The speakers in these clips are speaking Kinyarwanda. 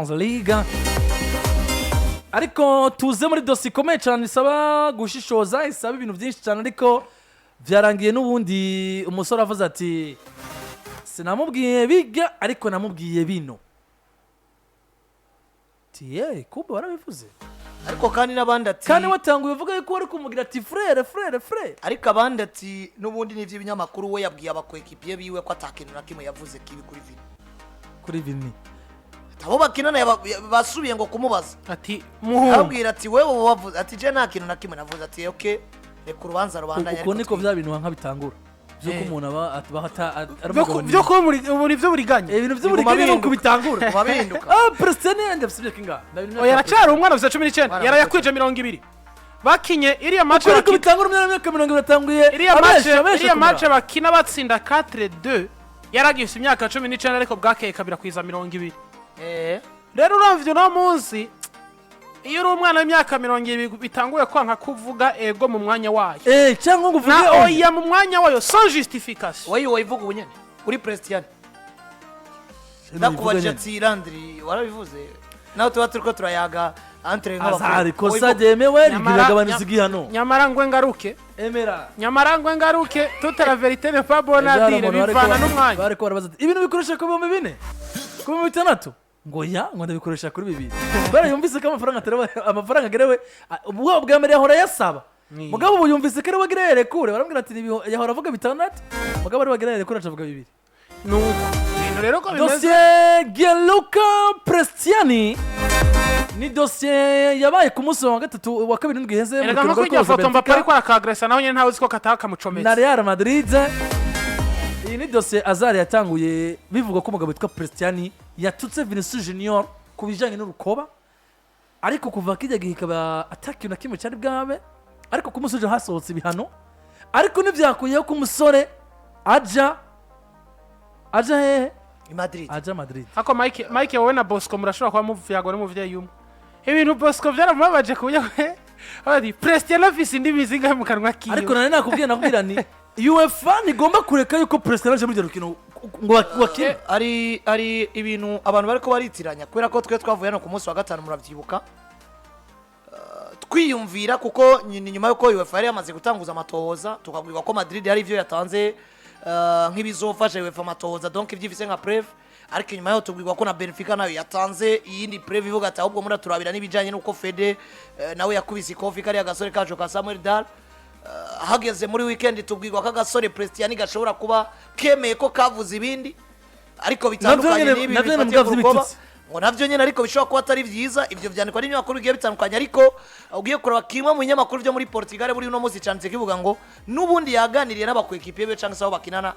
Liga ariko tuze muri dosi ikomeye cyane isaba gushishoza isaba ibintu byinshi cyane ariko byarangiye n'ubundi umusore avuze ati sinamubwiye biga ariko namubwiye bino tiye kuba warabivuze ariko kandi nabandi ati kandi watanguye uvuga yuko wari kumugira ati frere ariko abandi ati n'ubundi n'ivyo binyamakuru we yabwiye abakwekipiye biwe ko atakintu na kimwe yavuze kibi kuri vini abo bakinana basubiye ngo kumubaza ati abwira ati wewe wavuze ati je nta kintu na kimwe navuze ati okay reka urubanza rubandanya ariko niko vya bintu nka bitangura byo ko umuntu aba byo ko muri byo buriganye ibintu byo buriganye no kubitangura babihinduka Prestianni yende afite kinga oya aracari umwana ufite 19 yarayakwije 200 bakinye iriya match ariko bitangura imyaka 20 batanguye iriya match bakina batsinda 4-2 yaragifite imyaka 19 ariko bwakeye kabira kwiza 200 rero uravyo no munsi iyo uri umwana w'imyaka 20 bitanguye kwanka kuvuga ego mu mwanya wayo cyangwa ngo uvuge oya mu mwanya wayo sans justification wayo ivuga ubunyene uri Prestianni ndakubaje ati Landry warabivuze nawe tuba turiko turayaga entre nk'abakuru ariko sajemewe rigabaniza igihano nyamara ngwe ngaruke emera nyamara ngwe ngaruke toute la vérité n'est pas bonne à dire bivana n'umwanya bariko barabaza ibintu bikoresha ku bihumbi 4 ku bihumbi 6 ngo ya ngo ndabikoresha kuri 2 bara yumvise ko amafaranga agerewe ubwo bwa mbere yahora yasaba mugabo ubu yumvise ko agerere kure barambwira ati yahora avuga 6 mugabo ari bagerere kure acavuga 2 nuko ibintu rero ko bimeze dossier Gianluca Prestianni ni dossier yabaye ku munsi wa gatatu wa kabiri ndwiheze mu kibuga ko yafoto Mbappe ariko arakagresa naho nyene ntawe uziko katakamucometse na Real Madrid. Iyi ni dossier Azar yatanguye bivuga ko umugabo witwa Prestianni yatutse Vinicius Junior ku bijanye n'urukoba ariko kuva kijya gihikaba attack na kimwe cyari bwabe ariko ku musuje hasohotse ibihano ariko nivyakuyeho ku musore aja hehe Madrid aja Madrid hako Mike wowe na Bosco murashobora kwa muvyago no muvyeyi umwe ibintu Bosco byaramubabaje kuya ati Prestianni afise indimi zingahe mu kanwa kiyo ariko nane nakubwira ni UEFA nigomba kureka yuko Prestianni aje muri rukino ngo wakire ari ibintu abantu bariko baritiranya kubera ko twe twavuye no ku munsi wa gatanu muravyibuka twiyumvira kuko nyuma yuko UEFA yari yamaze gutanguza amatohoza tukabwirwa ko Madrid hari ivyo yatanze nk'ibizofasha UEFA amatohoza donc ivyifise nka preuve ariko nyuma yaho tubwirwa ko na Benfica nayo yatanze iyindi preuve ivuga ati ahubwo muri turabira n'ibijanye nuko Fede nawe yakubise ikofi kari agasore kajo ka Samuel Dar hageze muri weekend tubwirwa ko agasore Prestianni gashobora kuba kemeye ko kavuze ibindi ariko bitandukanye n'ibi ngo navyo nyene ariko bishobora kuba atari vyiza ivyo vyandikwa n'inyamakuru bigiye bitandukanye ariko ugiye kuraba kimwe mu nyamakuru byo muri Portugal buri uno munsi cyanditse kivuga ngo nubundi yaganiriye n'abakwekipiye be cyangwa se abo bakinana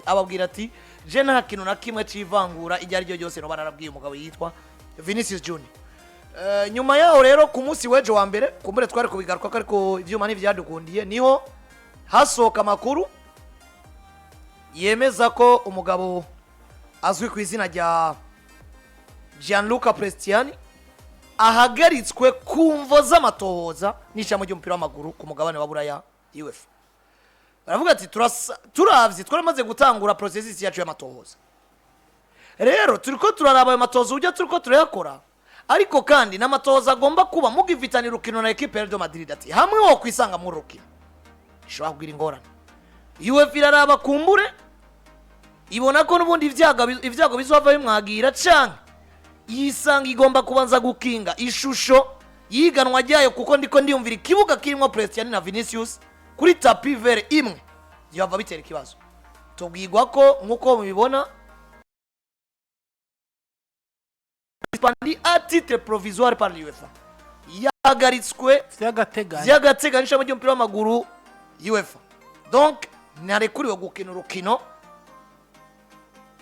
ababwira ati je nta kintu na kimwe civangura ijya ryo ryose no bararabwiye umugabo yitwa Vinicius Junior. Nyuma yaho rero ku munsi weje wa mbere kumbure twari kubigaruka ariko ivyuma n'ivyadukundiye niho hasoka makuru yemeza ko umugabo azwi ku izina rya Gianluca Prestianni ahagaritswe kumvo z'amatohoza n'ishamo ry'umupira w'amaguru ku mugabane wa Buraya UEFA. Baravuga ati turavye twaramaze gutangura processes yacu y'amatohoza. Rero turiko turaraba ayo matohoza ujya turiko turayakora ariko kandi n'amatohoza agomba kuba mugivitani rukino na equipe ya Real Madrid ati hamwe wo kwisanga mu rukino ishobora kugira ingorane. UEFA iraraba kumbure ibona ko n'ubundi ivyago bizova bimwagira canke yisanga igomba kubanza gukinga ishusho yiganwa ryayo kuko ndiko ndiyumvira ikibuga kirimo Prestianni na Vinicius kuri tapi vert imwe yava bitera ikibazo tubwirwa ko nkuko mubibona Spandi à titre provisoire par l'UEFA yahagaritswe vy'agateganyo n'ishami ry'umupira w'amaguru UEFA donc narekuriwe gukina urukino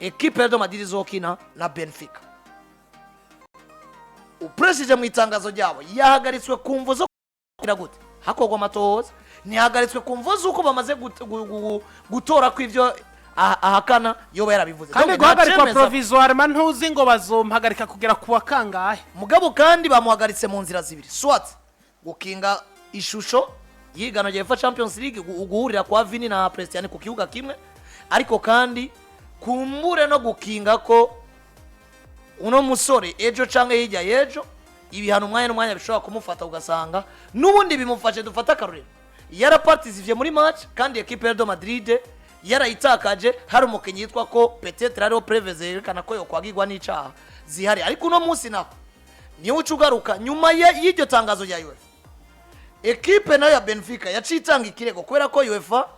equipe ya Real Madrid izokina na Benfica. Upresije mu itangazo ryabo yahagaritswe kumvo zo kira gute hakogwa amatohoza ntihagaritswe kumvo zuko bamaze gutora kw'ivyo ahakana yoba yarabivuze kandi guhagarikwa provisoire man ntuzi ngo bazompagarika kugera kuwa kangahe mugabo kandi bamuhagaritse mu nzira zibiri swat gukinga ishusho yigana UEFA Champions League uguhurira kwa Vini na Prestianni ku kibuga kimwe ariko kandi kumbure no gukinga ko uno musore ejo canke hirya yejo ibihano umwanya n'umwanya bishobora kumufata ugasanga n'ubundi bimufashe. dufata akarorero yaraparticipe muri match kandi equipe ya Madrid yarayitakaje, hari umukinnyi yitwa ko peut-être ariho preve zerekana ko yokwagirwa n'icaha zihari, ariko uno munsi naho niwe ucugaruka nyuma y'iryo tangazo rya UEFA. Equipe nayo ya Benfica yacitanga ikirego kubera ko UEFA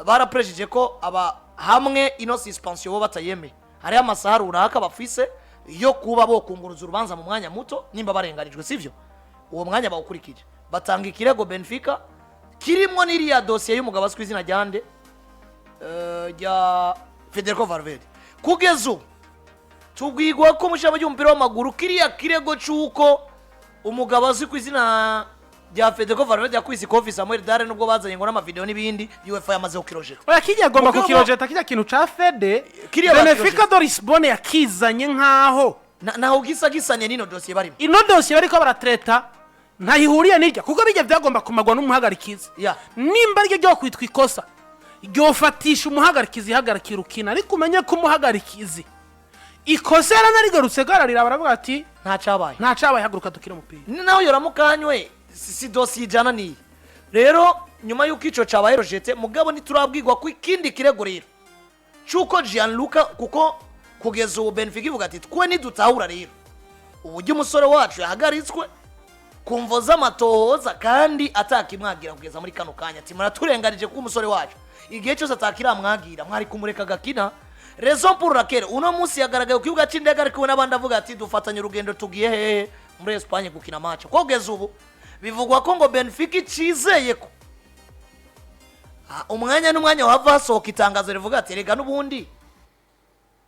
baraprejije ko aba hamwe ino suspension bo batayeme, hari amasaha runaka bafise yo kuba bo kunguruza urubanza mu mwanya muto nimba barenganijwe, sivyo? Uwo mwanya bawukurikije batanga ikirego Benfica kirimo n'iriya dossier y'umugabo azwi izina ryande ya Federico Valverde. Kugeza ubu tubwirwa ko mushaba y'umupira w'amaguru kiriya kirego cy'uko umugabo azwi ku izina rya Federico Valverde yakwise Clovis Samuel Dare nubwo bazanye ngo n'amavideo n'ibindi UEFA yamaze kukirojeta. Oya kijya agomba kukirojeta kijya kintu ca Fede Benfica do Lisbonne yakizanye nkaho naho gisanye nino dossier barimo. Ino dossier bariko baratreta ntayihuriye n'irya kuko bijya byagomba kumagwa n'umuhagarikizi. Nimba ryo ryo kwitwa ikosa ryofatisha umuhagarikizi hagarikira ukina, ariko umenye ko umuhagarikizi ikosa yaranigarutse gararira baravuga ati nta cabaye haguruka dukira umupira. Naho yoramukanywe si dossier jana ni rero nyuma y'uko ico cabaye rojete mugabo niturabwirwa ko ikindi kirego rero cyuko Gianluca kuko kugeza ubu Benfica ivuga ati twe nidutahura rero uburyo umusore wacu yahagaritswe kumvo z'amatohoza kandi atakimwagira kugeza muri kano kanya ati muraturenganije ko umusore wacu igihe cyose atakiramwagira mwari kumureka gakina. Raison pour laquelle uno munsi yagaragaye ku kibuga c'indege ariko n'abandi avuga ati dufatanye urugendo tugiye hehe muri Espagne gukina match. Kugeza ubu bivugwa ko ngo Benfica icizeye ko umwanya n'umwanya wava hasohoka itangazo rivuga ati rega n'ubundi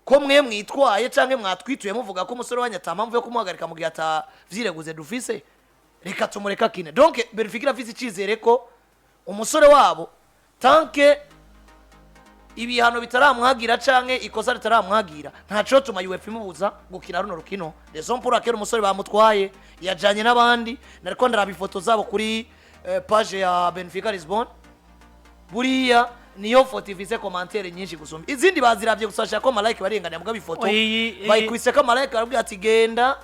ko mwe mwitwaye canke mwatwituye muvuga ko umusore wanyu atampamvu yo kumuhagarika mu gihe atavyireguze dufise, reka tumureka kine. Donc Benfica irafise icizere ko umusore wabo tanke ibihano bitaramwagira canke ikosa ritaramwagira ntaco tuma UEFA imubuza gukina runo rukino. Raison pour laquelle umusore bamutwaye yajanye n'abandi nariko ndaraba ifoto zabo kuri page ya Benfica Lisbon, buriya niyo foto ifise commentaire nyinshi gusumba izindi baziravye gusasha ko malike barengana mugabo ifoto bayikwise ko malike barabwira ati genda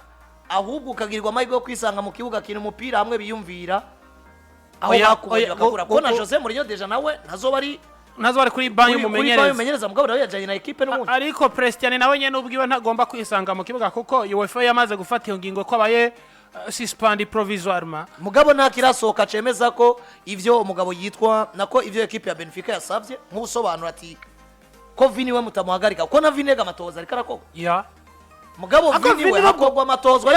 ahubwo ukagirwa amahirwe yo kwisanga mu kibuga kina umupira hamwe biyumvira aho bakubonye bakagura ko na Jose Mourinho deja nawe nazo bari kuri banyo mumenyereza mugabo nawe yajanye na equipe n'umuntu, ariko Prestianni nawe nyene ubwiwe ntagomba kwisanga mu kibuga kuko UEFA yamaze gufata iyo ngingo ko abaye suspend provisoirement. Mugabo ntakirasohoka cemeza ko ivyo umugabo yitwa nako ivyo equipe ya Benfica yasavye nk'ubusobanuro ati ko Vini we mutamuhagarika ko na Vinega amatoza ariko arakogwa. Mugabo Vini we hakogwa amatozwa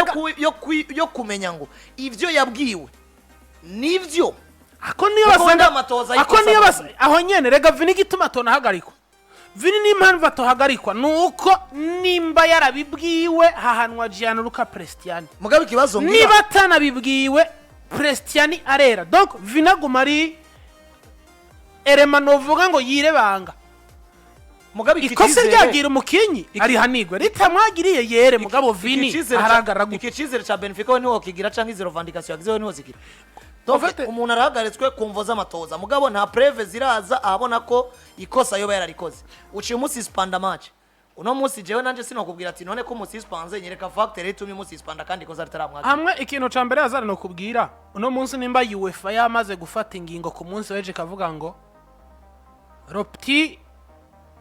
yo kumenya ngo ivyo yabwiwe nivyo ako niyo basanga amatoza aho nyene rega Vini gituma tona hagarikwa. Vini ni impamvu atohagarikwa nuko nimba yarabibwiwe hahanwa Gianluca Prestianni. Mugabo ikibazo ngira niba atanabibwiwe Prestianni arera, donc Vini agumari eremanovuga ngo yirebanga. Mugabo ikosa ryagira umukinyi ari hanigwe ritamwagiriye yere mugabo Vini aragaragara gute. Ikicizere cha Benfica we niho kigira canke izo revendication yagize we niho zigira. Umuntu arahagaritswe kumvo z'amatoza mugabo nta preve ziraza abona ko ikosa yoba yararikoze uciye umusispanda match. Uno munsi jewe nanje sinokubwira ati none ko umusispanze nyereka factor itumye umusispanda kandi ikosa ritaramwagira. Hamwe ikintu ca mbere yazana no kubwira uno munsi nimba UEFA yamaze gufata ingingo ku munsi weje kavuga ngo Ropti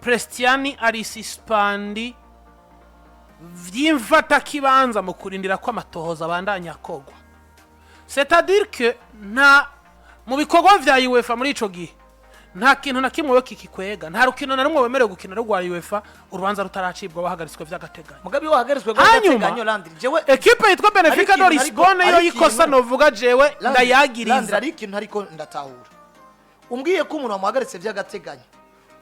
Prestianni ari suspandi vyimfata kibanza mu kurindira ko amatohoza bandanya kogwa. C'est-à-dire que nta mu bikorwa vya UEFA muri ico gihe nta kintu na kimwe kikikwega, nta rukino na rumwe wemerewe gukina rwa UEFA urubanza rutaracibwa bahagaritswe vy'agateganyo. Mugabe wahagaritswe vy'agateganyo Landry jewe equipe yitwa Benfica do Lisbonne yo yikosa novuga jewe ndayagiriza. Landry ari ikintu ariko ndatahura umbwiye ko umuntu wamuhagaritse vy'agateganyo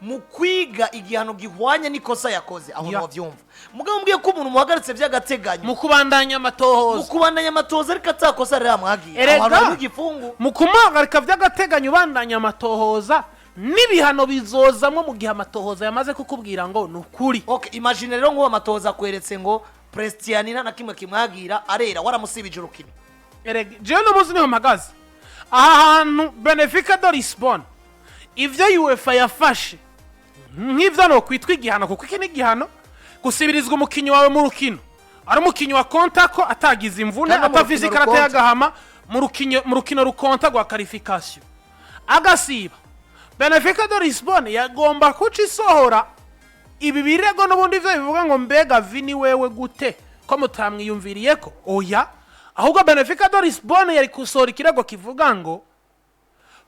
mu kwiga igihano gihwanye n'ikosa yakoze aho no vyumva. Mugabo umbwiye ko umuntu muhagaritse vy'agateganyo mu kubandanya amatohoza ariko atakosa riramwagira abantu igifungu mu kumuhagarika vy'agateganyo bandanya amatohoza n'ibihano bizozamwe mu gihe amatohoza yamaze kukubwira ngo nukuri. Okay, imagine rero ngo amatohoza kweretse ngo Prestianni na kimwe kimwagira arera waramusibije urukino. Jewe no muzi niho mpagaze aha hantu Benfica do Lisbonne ivyo UEFA yafashe nk'ivyo no kwitwa igihano kuko iki ni igihano gusibirizwa umukinyi wawe mu rukino ari umukinyi wa konta ko atagize imvune atafise ikarata y'agahama mu rukino rukonta rwa qualification agasiba Benfica de Lisbonne yagomba kuca isohora ibi birego n'ubundi byo bivuga ngo mbega Vini wewe gute ko mutamwiyumviriye ko oya ahubwo Benfica de Lisbonne yari kusohora ikirego kivuga ngo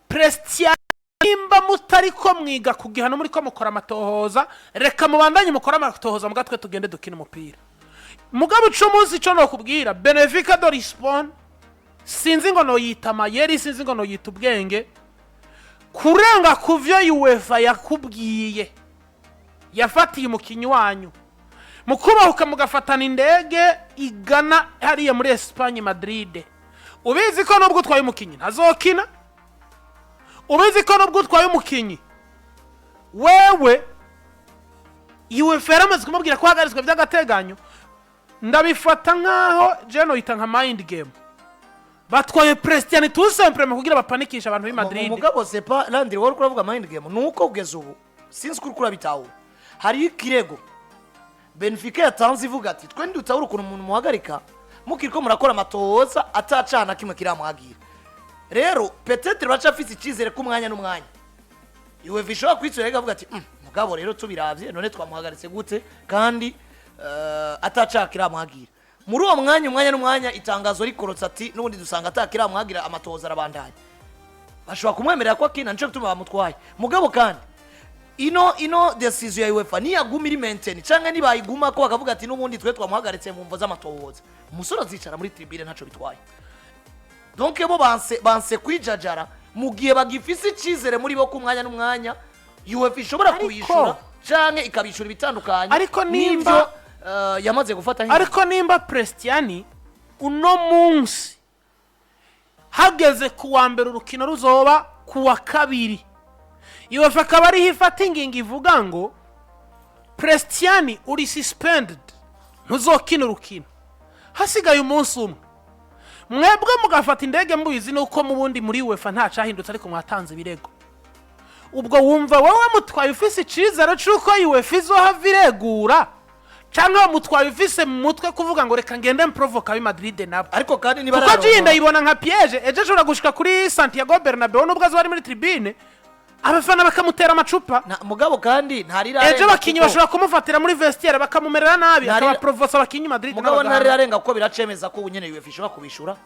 Prestianni imba mutari ko mwiga kugihana muri ko mukora amatohoza reka mubandanye mukora amatohoza mugatwe tugende dukina umupira mugabo umunsi cyo no kubwira Benfica de Lisbonne sinzi ngo no yita mayeri sinzi ngo no yita ubwenge kurenga kuvyo UEFA yakubwiye yafatiye umukinyi wanyu mukubahuka mugafatana indege igana hariya muri Espagne Madrid ubizi ko nubwo utwaye umukinyi ntazokina ubizi ko nubwo utwaye umukinyi wewe UEFA yaramaze kumubwira ko hagaritswe by'agateganyo ndabifata nkaho jeno yita nka mind game batwaye Prestianni tout simplement kugira bapanikisha abantu b'i Madrid mugabo c'est pas Landry wari kuravuga mind game nuko kugeza ubu sinzi kuri kurabitaho hari ikirego Benfica yatanze ivuga ati twe ndutawura ukuntu umuntu muhagarika mukiriko murakora amatohoza atacana kimwe kiramwagira rero peut-être bacafise ikizere ku mwanya n'umwanya UEFA ishobora kwitsura igavuga ati mugabo rero tubiravye none twamuhagaritse gute kandi atacaka kiramwagira muri uwo mwanya n'umwanya itangazo rikorotse ati n'ubundi dusanga atakiramwagira amatohoza arabandanya bashobora kumwemerera ko akina nico gituma bamutwaye mugabo kandi ino decision ya UEFA niyaguma iri maintain canke nibayiguma ko bakavuga ati n'ubundi twe twamuhagaritse mu mvo z'amatohoza umusore azicara muri tribune ntaco bitwaye donc bo banse kwijajara mu gihe bagifise ikizere muri bo ku mwanya n'umwanya UEFA ishobora kubishura canke ikabishura bitandukanye ariko nimba yamaze gufata ariko nimba Prestianni uno munsi hageze kuwa mbere urukino ruzoba kuwa kabiri UEFA akaba ari hifata ingingo ivuga ngo Prestianni uri suspended ntuzokina urukino hasigaye umunsi umwe mwebwe mugafata indege mbuyizi nuko mu bundi muri UEFA nta cahindutse ariko mwatanze birego ubwo wumva wowe mutwaye ufise icizere c'uko UEFA izohava iregura cyangwa mutwaye ufise mu mutwe kuvuga ngo reka ngende mprovoka b'i Madrid nabo ariko kandi niba kuko jinda yibona nka piège eje ashobora gushika kuri Santiago Bernabeu nubwo azari muri tribune abafana bakamutera amacupa mugabo kandi ntarira eje bakinyi bashobora kumufatira muri vestiaire bakamumerera nabi akaba provosa bakinyi Madrid mugabo ntarira arenga kuko biracemeza ko unyene UEFA ishobora kubishura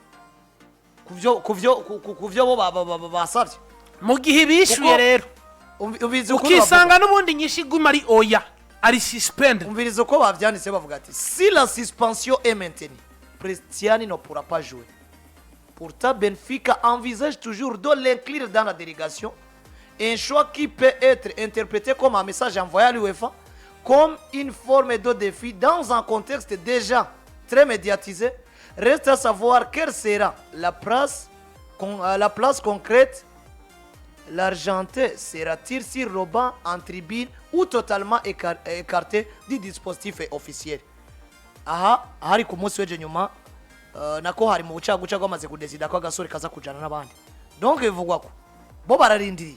kuvyo bo basavye mu gihe bishuye rero ukisanga n'ubundi nyinshi guma ari oya ari suspended umvirizo ko bavyanditse bavuga ati si la suspension est maintenue Prestianni ne pourra pas jouer pourtant Benfica envisage toujours de l'inclure dans la délégation un choix qui peut être interprété comme un message envoyé à l'UEFA comme une forme de défi dans un contexte déjà très médiatisé. Reste à savoir quelle sera la place concrète. L'Argentin sera-t-il sur le banc en tribune ou totalement écarté du dispositif officiel? Aha, hari ku munsi w'ejo nyuma nako hari mu bucaguca bwamaze kudesida ko agasore kaza kujana n'abandi. Donc bivugwa ko bo bararindiriye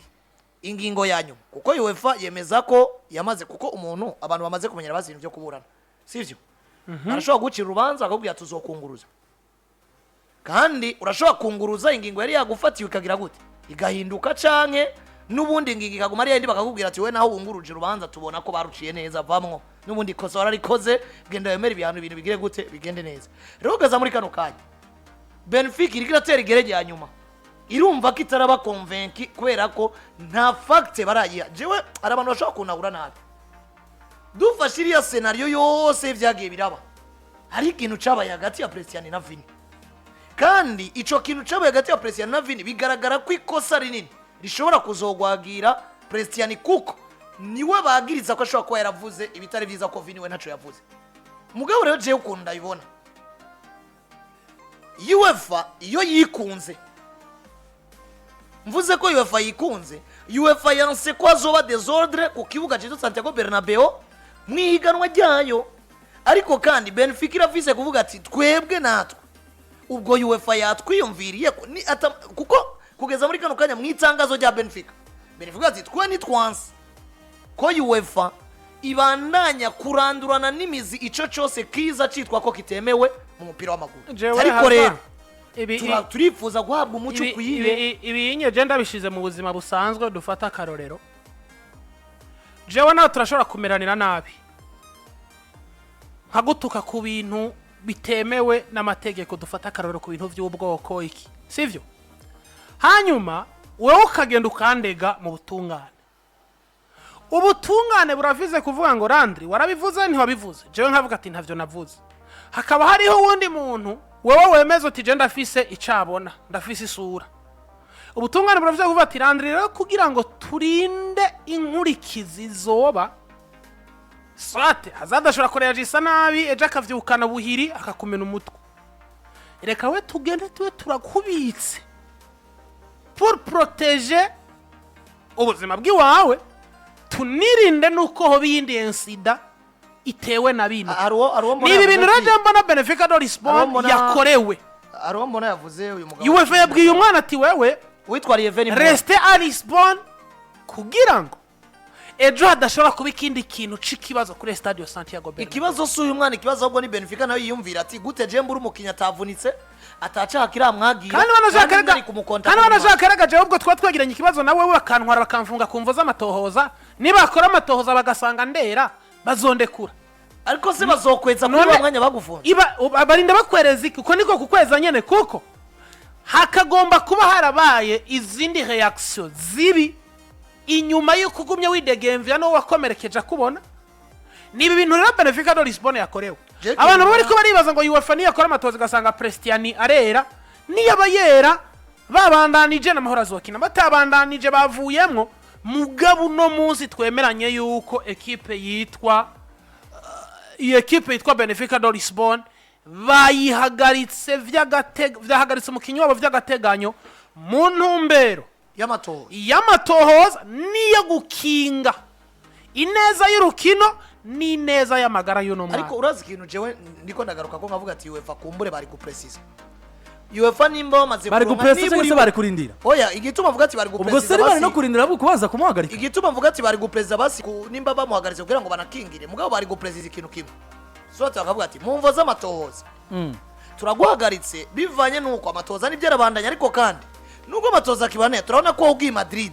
ingingo yanyu kuko UEFA yemeza ko yamaze kuko umuntu abantu bamaze kumenyera bazintu byo kuburana sivyo arashobora gucira urubanza akubwira tuzokunguruza kandi urashobora kunguruza ingingo yari yagufatiye ikagira gute igahinduka canke nubundi ingingo ikaguma ari yindi bakakubwira ati we naho wunguruje urubanza tubona ko baruciye neza vamwo nubundi kosora rikoze genda yemera ibintu bigire gute bigende neza rero gaza muri kano kanya Benfica irikira tera igerege ya nyuma irumva ko itaraba convaincu kubera ko nta fact barayiha jewe ari abantu bashobora kunagura nabi dufashe iriya scenario yose vyagiye biraba hari ikintu cabaye hagati ya Prestianni na Vini kandi ico kintu cabaye hagati ya Prestianni na Vini bigaragara ko ikosa rinini rishobora kuzogwagira Prestianni kuko niwe bagiriza ko ashobora kuba yaravuze ibitari vyiza ko Vini we ntaco yavuze mugabo rero jewe ukuntu ndabibona UEFA iyo yikunze mvuze ko UEFA yikunze UEFA yanse ko azoba desordre ku kibuga cyo Santiago Bernabeu mwihiganwa ryayo ariko kandi Benfica irafise kuvuga ati twebwe natwe ubwo UEFA yatwiyumviriye kuko kugeza muri kano kanya mwitangazo rya Benfica ati twe ni twanse ko UEFA ibandanya kurandurana n'imizi ico cyose kiza citwa ko kitemewe mu mupira w'amaguru. Jewe Ariko hava, rero ibi turifuza guhabwa umuco ukwiye. ibi inyeje ndabishize mu buzima busanzwe dufata akarorero. Jewe nawe turashobora kumeranira nabi, nkagutuka ku bintu bitemewe n'amategeko, dufata akarorero ku bintu by'ubwoko iki, sivyo? Hanyuma wewe ukagenda ukandega mu butungane. Ubutungane buravize kuvuga ngo Landry warabivuze ntiwabivuze. Jewe nkavuga ati ntavyo navuze. Hakaba hariho wundi muntu wewe wemeza uti je ndafise icabona, ndafise isura. Ubutungane buravize kuvuga ati Landry rero kugira ngo turinde inkurikizi zoba swate hazadashobora kurejisa nabi eje akavyukana buhiri akakumena umutwe. Reka we tugende tuwe turakubitse pour protéger ubuzima bw'iwawe, tunirinde nuko ho bindi insida itewe na bino. Nibi bintu raje mbona Benfica do Lisbon yakorewe. Aro mbona yavuze uyu mugabo. UEFA yabwiye umwana ati wewe witwariye Veni reste à Lisbon kugira ngo ejo hadashobora kuba ikindi kintu c'ikibazo kuri Stadio Santiago Bernabeu. Ikibazo suyu mwana, ikibazo ahubwo ni Benfica nayo yiyumvira ati gute je mbura umukinya atavunitse ataca akira mwagira. Kandi wanashaka je ubwo twagiranye ikibazo nawe we bakantwara bakamfunga kumvo z'amatohoza, niba akora amatohoza bagasanga ndera bazondekura. Ariko se bazokweza muri wa mwanya bagufunga. Barinda bakwereza iki kuko niko kukweza nyene, kuko hakagomba kuba harabaye izindi reaction zibi inyuma yo kugumya widegemvya no wakomerekeje kubona. Nibi bintu rero Benfica do Lisbon yakorewe. Abantu bari ko baribaza ngo UEFA ni yakora amatozi gasanga Prestianni arera niyo abayera babandanije n'amahoro azokina batabandanije bavuyemwo. Mugabo no munsi twemeranye yuko equipe yitwa Benfica do Lisbon bayihagaritse vyahagaritse umukinyi wabo vy'agateganyo mu ntumbero y'amatohoza niyo gukinga ineza y'urukino ni neza y'amagara y'uno mwana. Ariko urazi ikintu jewe ndiko ndagaruka ko nkavuga ati UEFA kumbure bari guprecisa. UEFA nimba bamaze bari guprecisa cyangwa bari kurindira. Oya, igituma mvuga ati bari guprecisa. Ubwo seri bari no kurindira abo kubaza kumuhagarika. Igituma mvuga ati bari guprecisa basi nimba bamuhagaritse kugira ngo banakingire. Mugabo bari guprecisa ikintu kimwe. So bakavuga ati mumvo z'amatohoza. Turaguhagaritse bivanye nuko amatohoza ni byarabandanya, ariko kandi nubwo amatohoza kibane turabona ko ugiye Madrid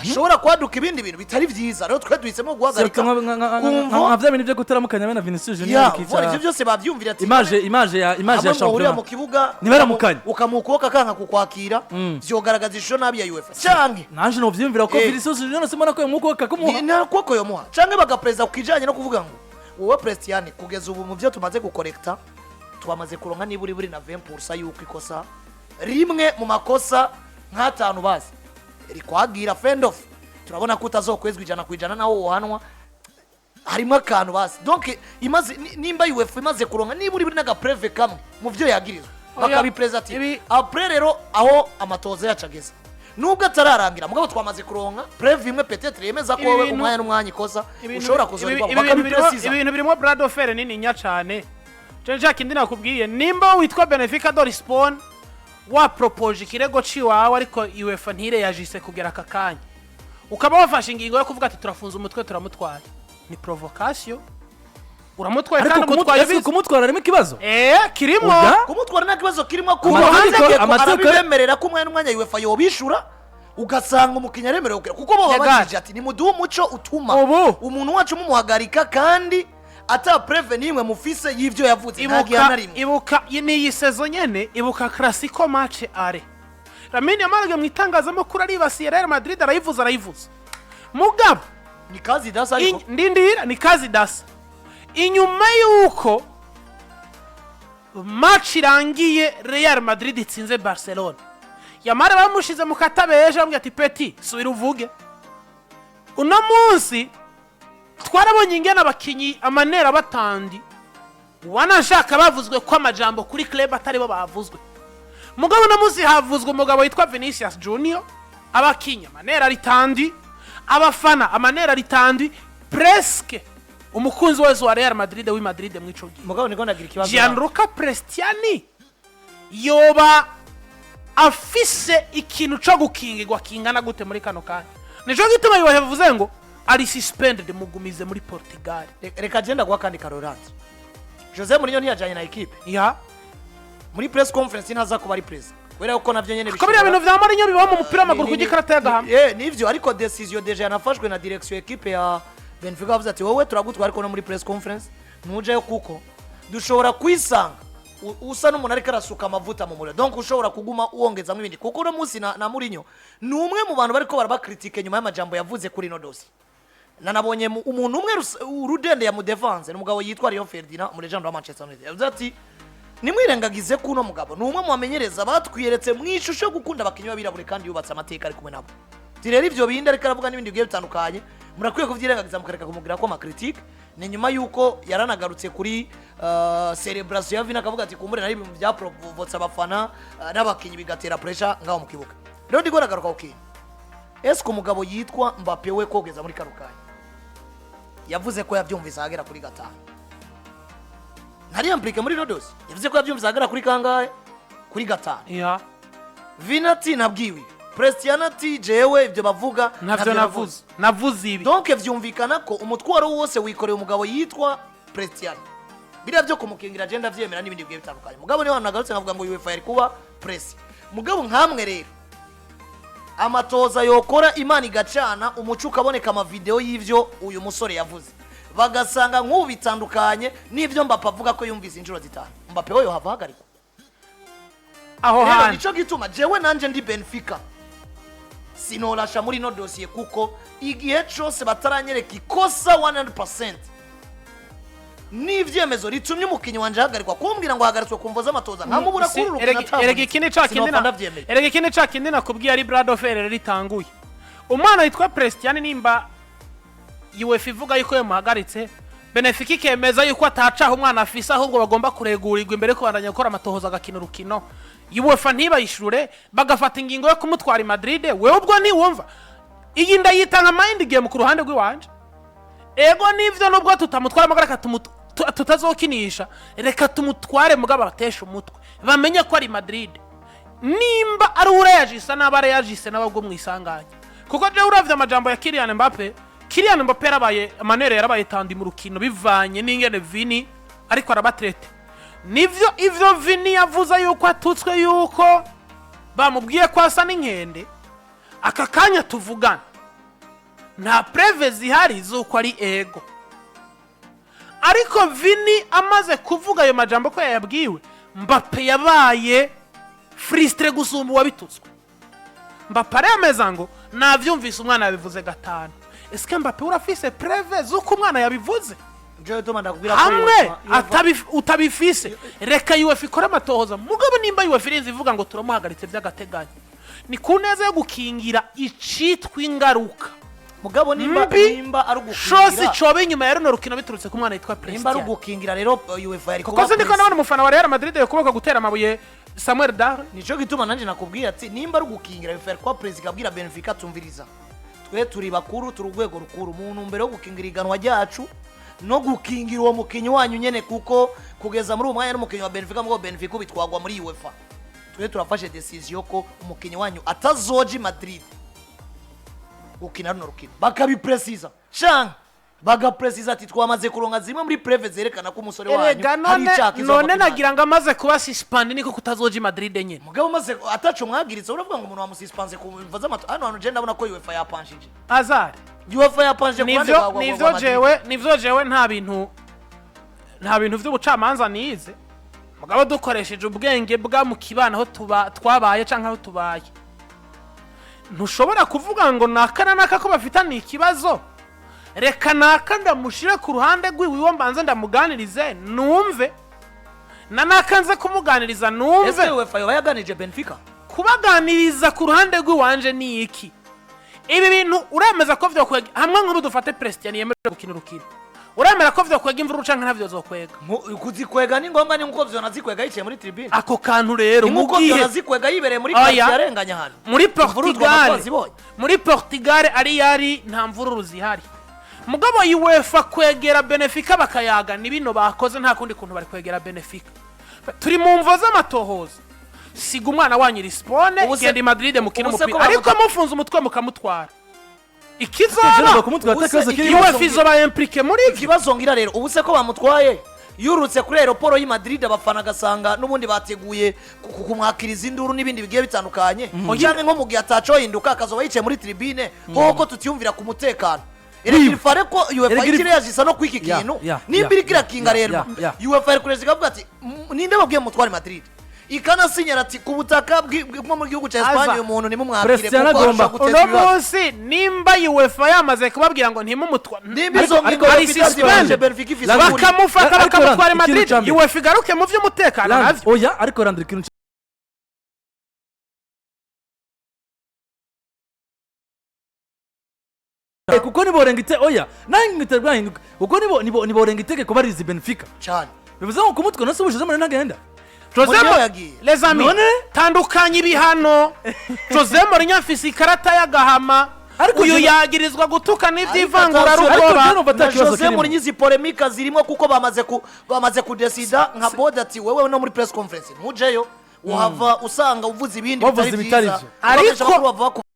ashobora kwaduka ibindi bintu bitari vyiza. Rero twe duhisemo guhagarika nka bintu byo gutaramukanya bena Vinicius Junior kicara. Ivyo byose bavyumvira ati image ya champion mu kibuga nibaramukanya ukamukoka kanka kukwakira vyogaragaza isho nabi ya UEFA. Canke naje no vyumvira ko Vinicius Junior simona ko yamukoka kumuha ni koko yomuha. Canke bagapreza kukijanye no kuvuga ngo wowe Prestianni kugeza ubu mu byo tumaze gukorekta twamaze kuronka niburi buri na 20% yuko ikosa rimwe mu makosa nk'atanu bazi eri kwagira fendof turabona ko utazokwezwa 100% nawo wohanwa harimo akantu bazi. Donc imaze nimba UEFA imaze kuronka niburi buri naga preve kamwe mu byo yagirizwa bakabipresenter après rero aho amatoza yacageza nubwo atararangira mugabo twamaze kuronka preve imwe peut-être yemeza ko wowe umwanya n'umwanya ikosa ushobora kuzorwa bakabipresisa. Ibintu birimo brad offer nini nya cyane. Jacques ndina kubwiye nimba witwa Benfica do Lisbon wa propose kirego ciwawe ariko UEFA ntire yajise kugera akakanya ukaba wafashe ingingo yo kuvuga ati turafunza umutwe turamutwara, ni provocation. Uramutwaye kandi umutwaye bizi kumutwara arimo kibazo kirimo kumutwara na kibazo kirimo ku amategeko yemerera ko umwanya n'umwanya UEFA yobishura ugasanga umukinya aremerewe kuko bo babajije ati ni muduha umuco utuma umuntu wacu mumuhagarika kandi ata preve nimwe mufise y'ivyo yavuze ntagiye rimwe. Ibuka ni iyi saison nyene, ibuka classico match are Lamine Yamal mu itangazamakuru aribasiye Real Madrid arayivuza mugabo ni kazi dasa ariko ndindira ni kazi dasa. Inyuma yuko match irangiye Real Madrid itsinze Barcelona, Yamal bamushize mu katabeje bamwe ati Petit subira uvuge. Uno munsi twarabonye ingena abakinyi amanera batandi wanashaka bavuzwe ko amajambo kuri club atari bo bavuzwe. Mugabo na muzi havuzwe umugabo yitwa Vinicius Junior, abakinyi amanera ritandi, abafana amanera ritandi, presque umukunzi wese wa Real Madrid wi Madrid mwico gihe. Mugabo niko ndagira ikibazo. Gianluca Prestianni yoba afise ikintu cyo gukingirwa kingana gute muri kano kanya. Nico gituma yavuze ngo ari suspended mugumize muri Portugal. reka agenda guha kandi karorante Jose Mourinho ntiyajanye na equipe Ya muri press conference ntaza kuba ari president kubera ko navyo nyene ko biriya bintu vya Mourinho bibaho mu mupira w'amaguru ku gikarata y'agahama. Nivyo ariko decision deja yanafashwe na direction equipe ya Benfica bavuze ati wowe turagutwara ariko no muri press conference ntujayo kuko dushobora kwisanga usa n'umuntu ariko arasuka amavuta mu muriro donc ushobora kuguma uwongezamo ibindi kuko uno munsi na Mourinho ni umwe mu bantu bariko barabakritike nyuma y'amajambo yavuze kuri no dosi nanabonye umuntu umwe urudende ya mu defense n'umugabo yitwa Rio Ferdinand mu legend wa Manchester United yavuze ati nimwirengagize kuno mugabo ni umwe mu bamenyereza batwiyeretse mu ishusho yo gukunda abakinyi babirabure kandi yubatse amateka ari kumwe nabo tirera ivyo bindi ariko aravuga n'ibindi bigiye bitandukanye murakwiye kuvyirengagiza mukareka kumugira ko amacritique ni nyuma yuko yaranagarutse kuri celebration ya Vina akavuga ati kumbure nari ibintu bya provotsa abafana n'abakinyi bigatera pressure ngaho mu kibuga rero ndigora garuka ukintu ese ko umugabo yitwa Mbappe we kogeza muri karukanye yavuze ko yabyumvise agera kuri 5 ntari implique muri Rodos yavuze ko yabyumvise agera kuri kangahe kuri 5 ya Vinati nabwiwe Prestianni jewe ibyo bavuga navyo navuze ibi donc vyumvikana ko umutwaro wose wikoreye umugabo yitwa Prestianni bira byo kumukingira agenda vyemera n'ibindi bigiye bitandukanye mugabo ni wanagarutse ngavuga ngo UEFA yari kuba press mugabo nkamwe rero amatoza yokora imana igacana umuco ukaboneka ama video y'ivyo uyu musore yavuze bagasanga nk'ubu bitandukanye n'ivyo Mbappe avuga ko yumvise injuro zitanu Mbappe we yohava hagarikwa aho handi nico gituma jewe nanje ndi Benfica sinorasha muri no dossier kuko igihe cyose bataranyereka ikosa 100% n'ivyemezo ritumye umukinyi wanje hagarikwa kumbwira ngo hagaritswe kumvoza amatoza nkamubura kuri rukuna erega ikindi ca kindi nakubwiye ari Brad of Ferrer ritanguye umwana yitwa Prestianni nimba UEFA ivuga yuko yamuhagaritse Benfica ikemeza yuko atacaho umwana afisa ahubwo bagomba kuregurirwa imbere ko bandanya gukora amatohoza agakina urukino UEFA ntibayishure bagafata ingingo yo kumutwara Madrid wewe ubwo ntiwumva iyi ndayitanga mind game ku ruhande rw'iwanje ego nivyo nubwo tutamutwara magaraka tutazokinisha reka tumutware mugabo batesha umutwe bamenye ko ari Madrid nimba ari urayajisa n'abare yajise nabwo mwisanganye kuko je uravye amajambo ya Kylian Mbappe yarabaye manere yarabaye tandi mu rukino bivanye n'ingene Vini ariko arabatrete nivyo ivyo Vini yavuze yuko atutswe yuko bamubwiye ko asa n'inkende aka kanya tuvugana nta preve zihari zuko ari ego ariko Vini amaze kuvuga ayo majambo ko yabwiwe Mbappe yabaye frustre gusumba wabitutswe Mbappe aremeza ngo navyumvise umwana yabivuze 5 eske Mbappe urafise preve zuko umwana yabivuze je to manda kubwira hamwe utabifise reka UEFA ikora amatohoza mugabo nimba UEFA irinzi ivuga ngo turamuhagaritse by'agateganyo ni kuneza yo gukingira icitwa ingaruka mugabo nimba ari gukingira shose cobe nyuma ya runo rukino biturutse ku mwana yitwa Prestianni nimba ari gukingira rero UEFA yari kuko sindiko nabona umufana wa Real Madrid yokuboka gutera amabuye Samuel Dar nico gituma nanje nakubwira ati nimba ari gukingira UEFA kwa Prestianni kabwira Benfica tumviriza twe turi bakuru turugwego rukuru umuntu mbere yo gukingira iganwa ryacu no gukingira uwo mukinyi wanyu nyene kuko kugeza muri umwanya n'umukinyi wa Benfica mugabo Benfica bitwagwa muri UEFA twe turafashe decision ko umukinyi wanyu atazoji Madrid ukina runo rukino bakabipresiza cyane bagapresiza ati twamaze kuronka zimwe muri preve zerekana ko umusore wanyu hari icaka none nagira ngo amaze kuba suspend niko kutazoji Madrid nyene mugabo maze ataco mwagiritse uravuga ngo umuntu wamususpense kumvaza amato hano hano je ndabona ko UEFA yapanshije Azar UEFA yapanshije kwande nivyo jewe nta bintu vy'ubucamanza nize mugabo dukoresheje ubwenge bwa mu kibana aho twabaye canka aho tubaye ntushobora kuvuga ngo nakana naka ko bafitanye ikibazo reka naka ndamushire ku ruhande rw'iwiwe mbanze ndamuganirize numve nakanze kumuganiriza numve ese UEFA yaganije Benfica kubaganiriza ku ruhande rw'iwanje ni iki ibi bintu uremeza ko vyo kwega hamwe nkuru dufate Prestianni yemeje gukina urukino uremera ko vyo kwega imvuru canka ntavyo zokwega kuzikwega ni ngombwa ni nkuko vyo nazikwega yicaye muri tribune ako kantu rero mugihe nazikwega yibereye muri parti yarenganya hano muri Portugal ari yari nta mvururu zihari mugabo UEFA kwegera Benfica bakayaga ni bino bakoze nta kundi kuntu bari kwegera Benfica turi mu mvo z'amatohoza siga umwana wanyu Lisbonne genda Madrid mukina umupira ariko mufunze umutwe mukamutwara ikizaba kumutwara atakibazo kiri UEFA izoba impliqué muri iki ikibazo ngira rero ubu se ko bamutwaye yurutse kuri aeroport y'i Madrid abafana gasanga n'ubundi bateguye kumwakiriza induru n'ibindi bigiye bitandukanye cyangwa nko mu gihe ataco hinduka akazoba yicaye muri tribune nk'uko tutiyumvira ku mutekano irifare ko UEFA ikire yazisa no kwiki kintu nimbiri kirakinga rero UEFA irekureza ikavuga ati ninde babwiye mutware Madrid ikanasinyira ati ku butaka bwo mu gihugu cya Espagne umuntu nimumwakire kuko arusha guteza uno munsi nimba UEFA yamaze kubabwira ngo ntimumutware ariko bakamufata bakamutwara Madrid UEFA igaruke mu vy'umutekano navyo oya ariko Landry kintu kuko niborengite oya nangite bwahinduka kuko niborengite ko barizi Benfica cyane bivuze ngo kumutwe no subuje muri ntagenda Jose les amis tandukanye ibihano Jose Mourinho afise ikarata y'agahama uyu yagirizwa gutuka n'ivyivangura rugoba Jose Mourinho izi polemika zirimo kuko bamaze kudesida nka board ati wewe no muri press conference mujeyo uhava usanga uvuze ibindi bitari byiza ariko